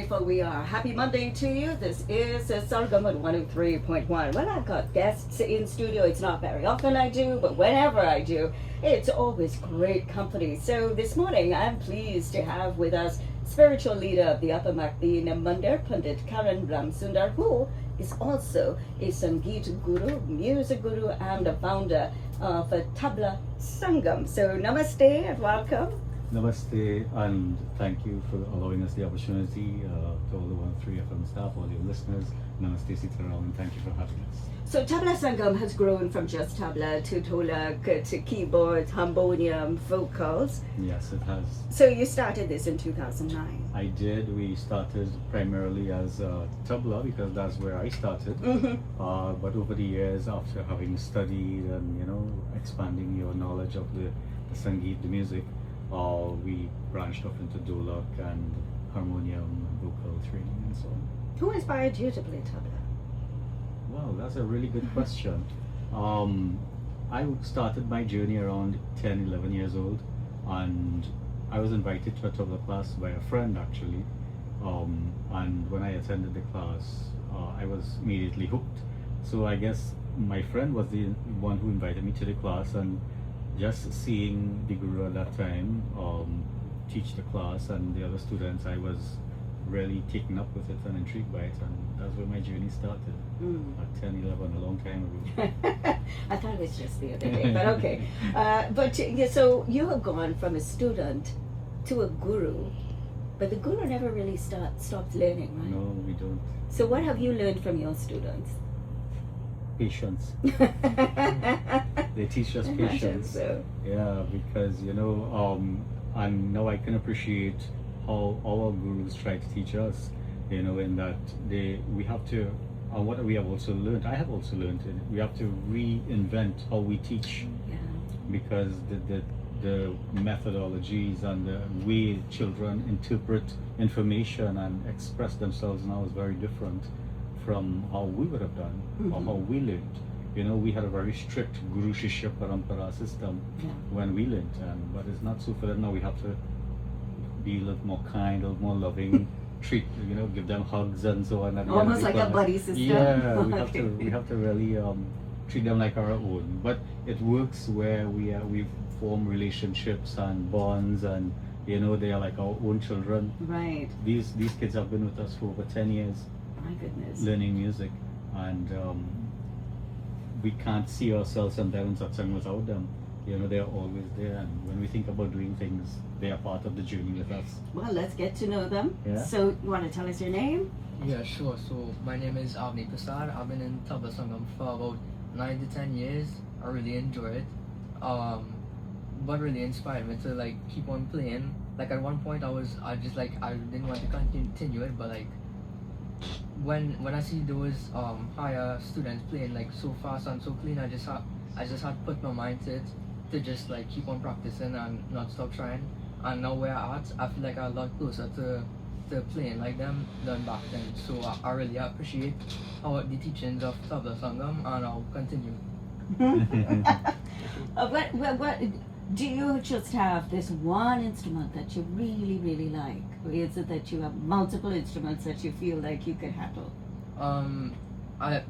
delightful we are. Happy Monday to you. This is Sangam at 103.1. Well, I've got guests in studio. It's not very often I do, but whenever I do, it's always great company. So this morning, I'm pleased to have with us spiritual leader of the Upper Makdeen Mandir, Pandit Karan Ramsundar, who is also a Sangeet guru, music guru, and a founder of Tabla Sangam. So namaste and welcome. Namaste, and thank you for allowing us the opportunity to all the 103 FM staff, all your listeners. Namaste, Sitaram, and thank you for having us. So Tabla Sangam has grown from just tabla to tolak to keyboards, harmonium, vocals. Yes, it has. So you started this in 2009. I did. We started primarily as tabla because that's where I started. But over the years, after having studied and expanding your knowledge of the Sangeet, the music, we branched off into dolak and harmonium, vocal training, and so on. Who inspired you to play tabla? Wow, that's a really good question. I started my journey around 10, 11 years old, and I was invited to a tabla class by a friend actually. And when I attended the class, I was immediately hooked. So I guess my friend was the one who invited me to the class, and just seeing the guru at that time teach the class and the other students, I was really taken up with it and intrigued by it, and that's where my journey started at 10, 11, a long time ago. I thought it was just the other day, but okay. So you have gone from a student to a guru, but the guru never really stopped learning, right? No, we don't. So what have you learned from your students? Patience. They teach us patience. So. Yeah, because and now I can appreciate how our gurus try to teach us, in that we have to, and what we have also learned, I have also learned, we have to reinvent how we teach, because the methodologies and the way children interpret information and express themselves now is very different from how we would have done or how we learned. We had a very strict Guru Shishya Parampara system when we learned, but it's not so for them now. We have to be a little more kind, a little more loving, treat, give them hugs and so on. Almost like a buddy system. Yeah, we have to really treat them like our own. But it works where we form relationships and bonds, and they are like our own children. Right. These kids have been with us for over 10 years. My goodness. Learning music, and we can't see ourselves sometimes at satsang without them. They are always there, and when we think about doing things, they are part of the journey with us. Well, let's get to know them. Yeah. So, you want to tell us your name? Yeah, sure. So, my name is Avni Prasad. I've been in Tabla Sangam for about 9 to 10 years. I really enjoy it. What really inspired me to keep on playing. Like at one point, I didn't want to continue it, but when I see those higher students playing so fast and so clean, I just had to put my mind to it, to just keep on practicing and not stop trying. And now where I'm at, I feel like I'm a lot closer to playing like them than back then. So I really appreciate the teachings of Tabla Sangam, and I'll continue. What do you just have this one instrument that you really, really like? Or is it that you have multiple instruments that you feel like you can handle? I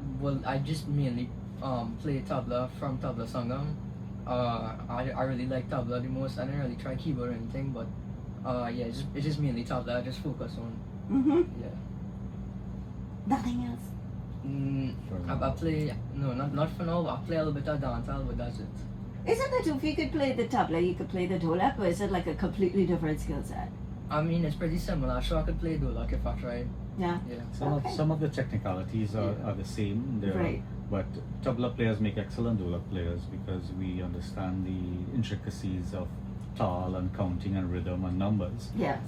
just mainly play tabla from Tabla Sangam. I really like tabla the most. I didn't really try keyboard or anything, but it's just mainly tabla. I just focus on. Yeah. Nothing else? I play, no, not for now. I play a little bit of dancehall, but that's it. Isn't it if you could play the tabla, you could play the dolak, or is it like a completely different skill set? I mean, it's pretty similar. Sure, I could play dolak if I tried. Yeah. Some of the technicalities are the same. Right. But tabla players make excellent dolak players because we understand the intricacies of tal and counting and rhythm and numbers. Yes.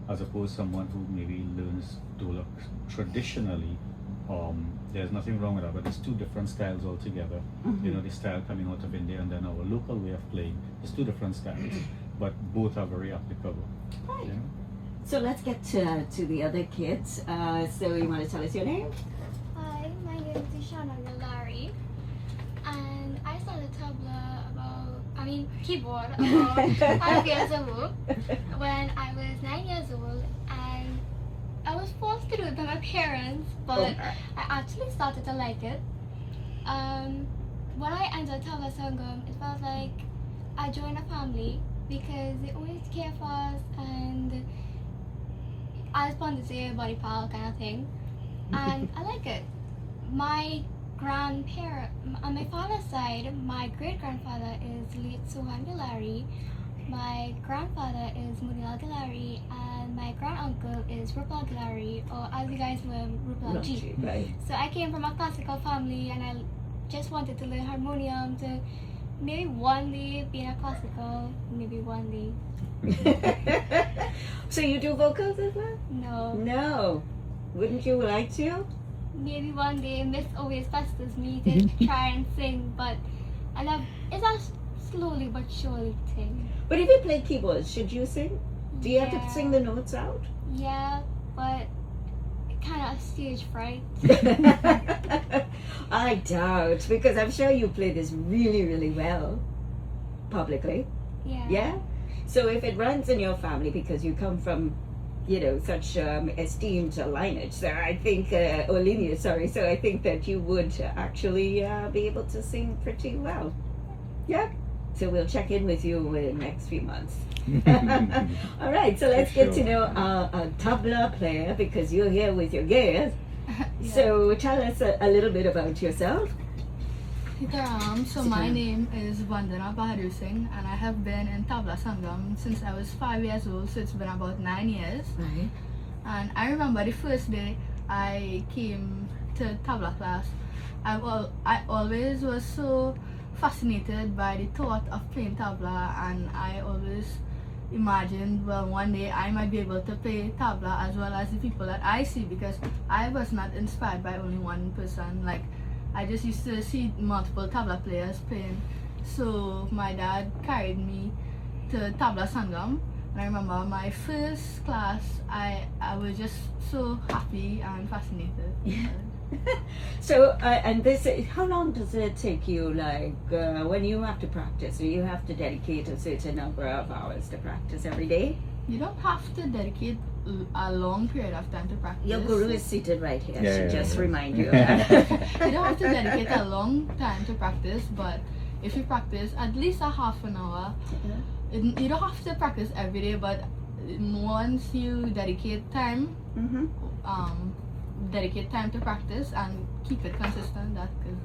As opposed to someone who maybe learns dolak traditionally. There's nothing wrong with that, but it's two different styles altogether. The style coming out of India and then our local way of playing. It's two different styles, but both are very applicable. Right. So let's get to the other kids. So you want to tell us your name? Hi, my name is Ishana Galari, and I started keyboard about 5 years ago when I was 9 years old, and I to do it by my parents, but Okay. I actually started to like it. When I entered Tabla Sangam, it felt like I joined a family because they always care for us and I just wanted to say body pal kind of thing. And I like it. My grandparent, on my father's side, my great grandfather is late Sohan Gilari, my grandfather is Munil Gilari, and my grand uncle is Rupal Gilari, or as you guys know, Rupal G. Right. So I came from a classical family and I just wanted to learn harmonium to maybe one day be in a classical, maybe one day. So you do vocals as well? No. No. Wouldn't you like to? Maybe one day Miss always pesters me to try and sing, but I love it's a slowly but surely thing. But if you play keyboards, should you sing? Do you have to sing the notes out? Yeah, but kind of stage fright. I doubt, because I'm sure you play this really, really well publicly. Yeah. Yeah? So if it runs in your family because you come from, such esteemed lineage, so I think, or lineage, sorry, so I think that you would actually be able to sing pretty well. Yeah? So we'll check in with you in the next few months. All right, so let's get to know a tabla player because you're here with your gears. Yeah. So tell us a little bit about yourself. So my name is Vandana Bahadur Singh and I have been in Tabla Sangam since I was 5 years old, so it's been about 9 years. Right. And I remember the first day I came to Tabla class, I always was so fascinated by the thought of playing tabla, and I always imagined, well, one day I might be able to play tabla as well as the people that I see, because I was not inspired by only one person. Like, I just used to see multiple tabla players playing. So my dad carried me to Tabla Sangam, and I remember my first class, I was just so happy and fascinated. So, and this, how long does it take you, like, when you have to practice? Do you have to dedicate a certain number of hours to practice every day? You don't have to dedicate a long period of time to practice. Your guru is seated right here. Yeah, Should yeah, just yeah. remind you of that. You don't have to dedicate a long time to practice, but if you practice at least a half an hour, you don't have to practice every day, but once you dedicate time, dedicate time to practice and keep it consistent, that's good.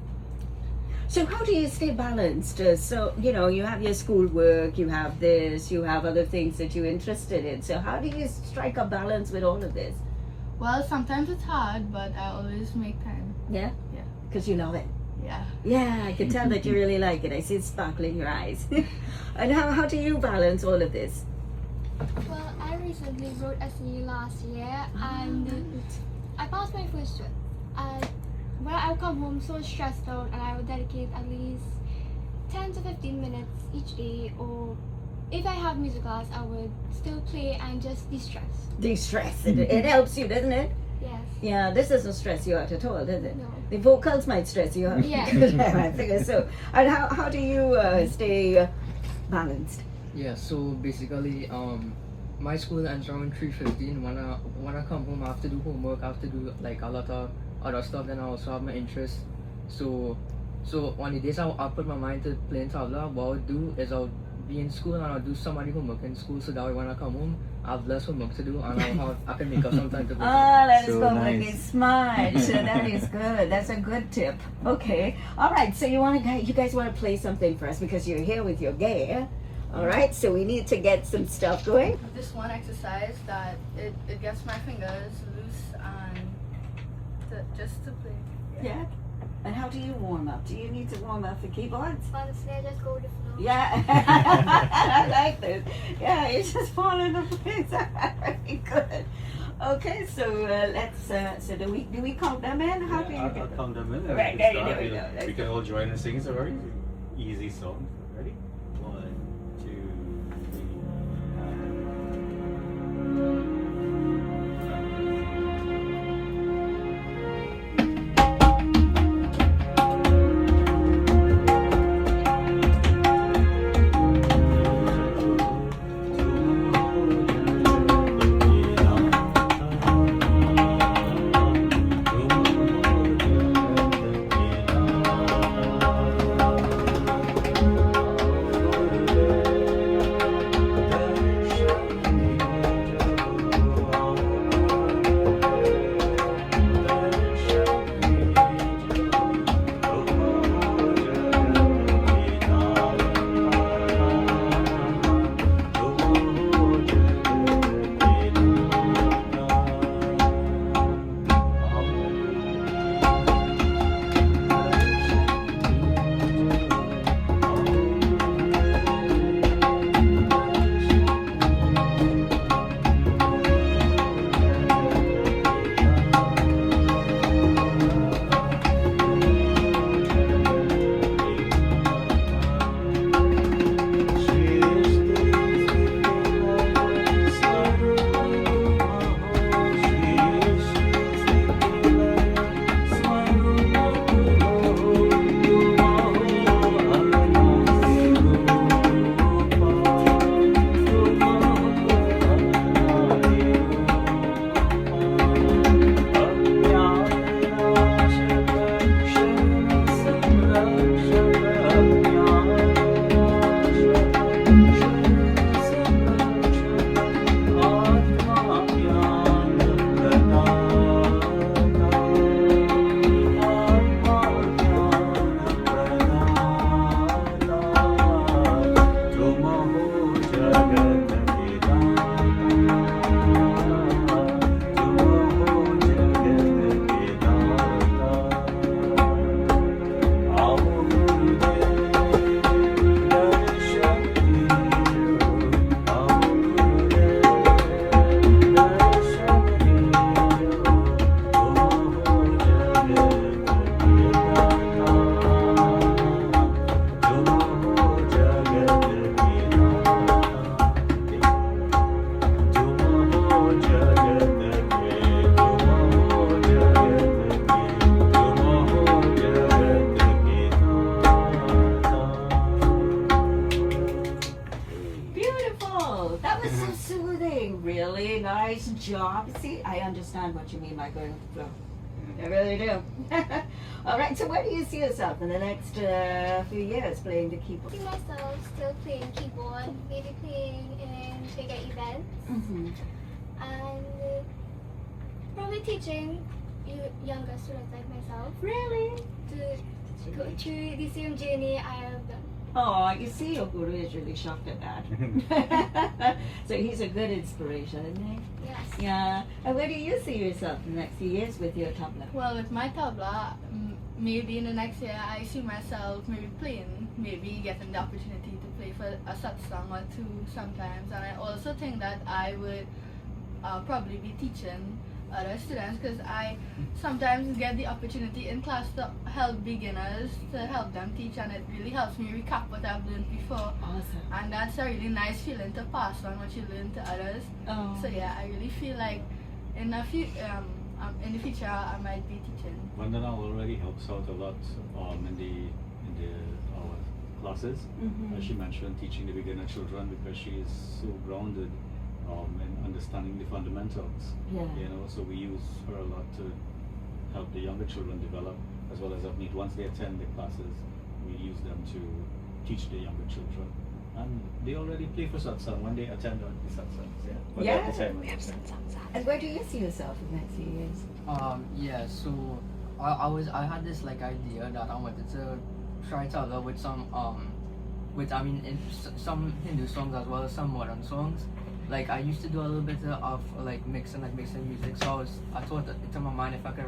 So how do you stay balanced? So, you have your schoolwork, you have this, you have other things that you're interested in. So how do you strike a balance with all of this? Well, sometimes it's hard, but I always make time. Yeah? Yeah. Because you love it. Yeah. Yeah, I can tell that you really like it. I see it sparkle in your eyes. And how do you balance all of this? Well, I recently wrote a essay last year and I passed my first one. And when I would come home so stressed out, and I would dedicate at least 10 to 15 minutes each day, or if I have music class, I would still play and just de-stress. De-stress. It helps you, doesn't it? Yes. Yeah, this doesn't stress you out at all, does it? No. The vocals might stress you out. Yeah. I figure so. And how do you stay balanced? Yeah, so basically, my school ends around 3:15. When I come home, I have to do homework. I have to do like a lot of other stuff. Then I also have my interests. So on the days I put my mind to playing tabla, what I'll do is I'll be in school and I'll do some of the homework in school. So that way when I come home, I have less homework to do and I can make up some time to play. Ah, that is So public. nice. It's smart. So that is good. That's a good tip. Okay. All right. So you guys want to play something for us because you're here with your gear. All right. So we need to get some stuff going. This one exercise that it gets my fingers loose and just to play. Yeah. And how do you warm up? Do you need to warm up the keyboards? Honestly, I just go with the flow. Yeah, I like this. Yeah, it's just falling into place. Very good. Okay, so let's. So do we count them in? How do you I'll get them? count them in. and Right, we can there start. we go. We can all join and sing. It's a very easy song. Ready? 1, 2, 3. really nice job. See, I understand what you mean by going with the flow. I really do. All right, so where do you see yourself in the next few years playing the keyboard? I see myself still playing keyboard, maybe playing in bigger events, Mm-hmm. and probably teaching younger students like myself Really? to go through the same journey I have done. Oh, you see, your guru is really shocked at that. So he's a good inspiration, isn't he? Yes. Yeah. And where do you see yourself in the next few years with your tabla? Well, with my tabla, maybe in the next year I see myself maybe playing, maybe getting the opportunity to play for a satsang or two sometimes. And I also think that I would probably be teaching other students, because I sometimes get the opportunity in class to help beginners, to help them teach, and it really helps me recap what I've learned before. Awesome. And that's a really nice feeling to pass on what you learn to others. Oh. So yeah, I really feel like in the future I might be teaching. Vandana already helps out a lot in the our classes. Mhm. As she mentioned, teaching the beginner children, because she is so grounded in understanding the fundamentals. Yeah. You know, so we use her a lot to help the younger children develop, as well as Avneet. Once they attend the classes, we use them to teach the younger children. And they already play for satsang when they attend the satsangs. Yeah. But Yeah. at the time, we have satsang. And where do you see yourself in the next few years? Yeah, so I had this like idea that I wanted to try tabla with some some Hindu songs as well as some modern songs. Like I used to do a little bit of mixing music, so I thought that into my mind if I could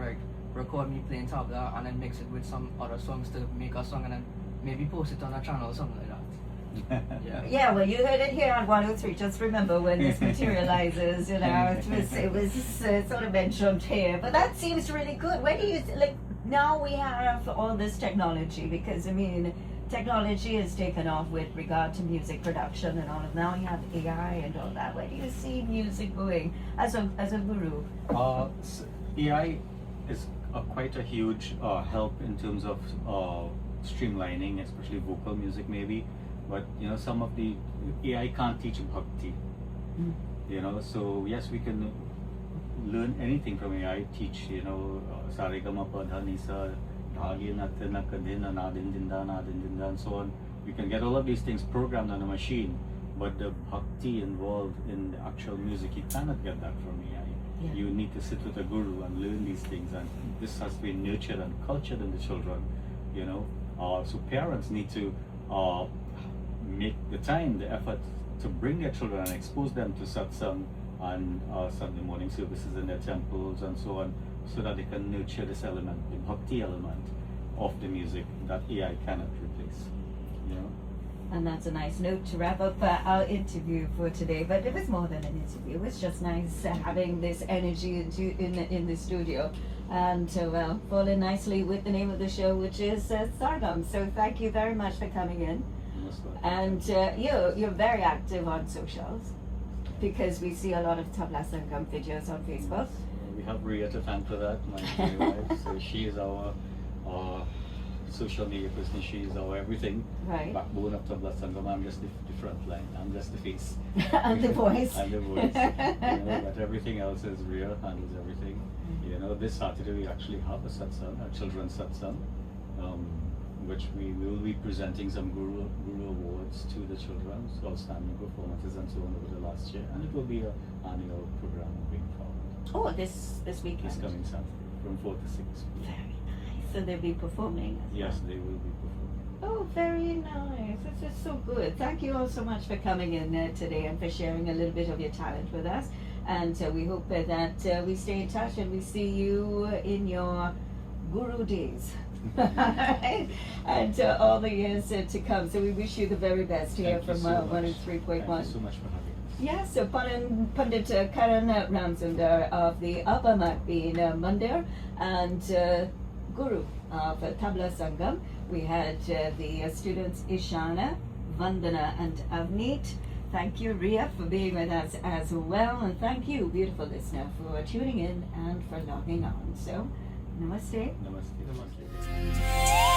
record me playing tabla and then mix it with some other songs to make a song and then maybe post it on a channel or something like that. Yeah. Yeah, well, you heard it here on 103. Just remember when this materializes, you know, it was sort of mentioned here. But that seems really good. Where do you, like, now we have all this technology, because, I mean, technology has taken off with regard to music production and all of. Now you have AI and all that. Where do you see music going as a guru? AI is quite a huge help in terms of streamlining, especially vocal music maybe. But you know, some of the AI can't teach bhakti. Mm. You know, so yes, we can learn anything from AI. Teach, you know, sarigama padha nisa, dhagi natina kadina nadin dinda and so on. We can get all of these things programmed on a machine, but the bhakti involved in the actual music, you cannot get that from AI. Yeah. You need to sit with a guru and learn these things, and this has been nurtured and cultured in the children. You know, so parents need to make the time, the effort to bring their children and expose them to satsang and Sunday morning services in their temples and so on, so that they can nurture this element, the bhakti element of the music that AI cannot replace. You know. And that's a nice note to wrap up our interview for today. But it was more than an interview. It was just nice having this energy in the studio. And well, falling nicely with the name of the show, which is Sangam. So thank you very much for coming in. And you're very active on socials, because we see a lot of Tabla Sangam videos on Facebook. We have Ria to thank for that, my dear wife. So she is our social media person. She is our everything. Right. Backbone of Tabla Sangam. I'm just the front line. I'm just the face. And the voice. And the voice. You know, but everything else is Ria handles everything. You know, this Saturday we actually have a satsang, a children's satsang, which we will be presenting some guru awards to the children, so outstanding performances and so on over the last year, and it will be an annual program moving forward. Oh, this weekend. This coming Saturday from 4 to 6. Very nice. So they'll be performing. As Yes, well. they will be performing. Oh, very nice. This is so good. Thank you all so much for coming in today and for sharing a little bit of your talent with us. And we hope that we stay in touch and we see you in your guru days. And all the years to come. So we wish you the very best here Thank you from so much. 103.1. Thank you so much for having us. Yes, so Pandit Karan Ramsundar of the Upper Makbeen Mandir and Guru of Tabla Sangam. We had the students Ishana, Vandana and Avneet. Thank you, Ria, for being with us as well. And thank you, beautiful listener, for tuning in and for logging on. So, namaste. Namaste. Namaste.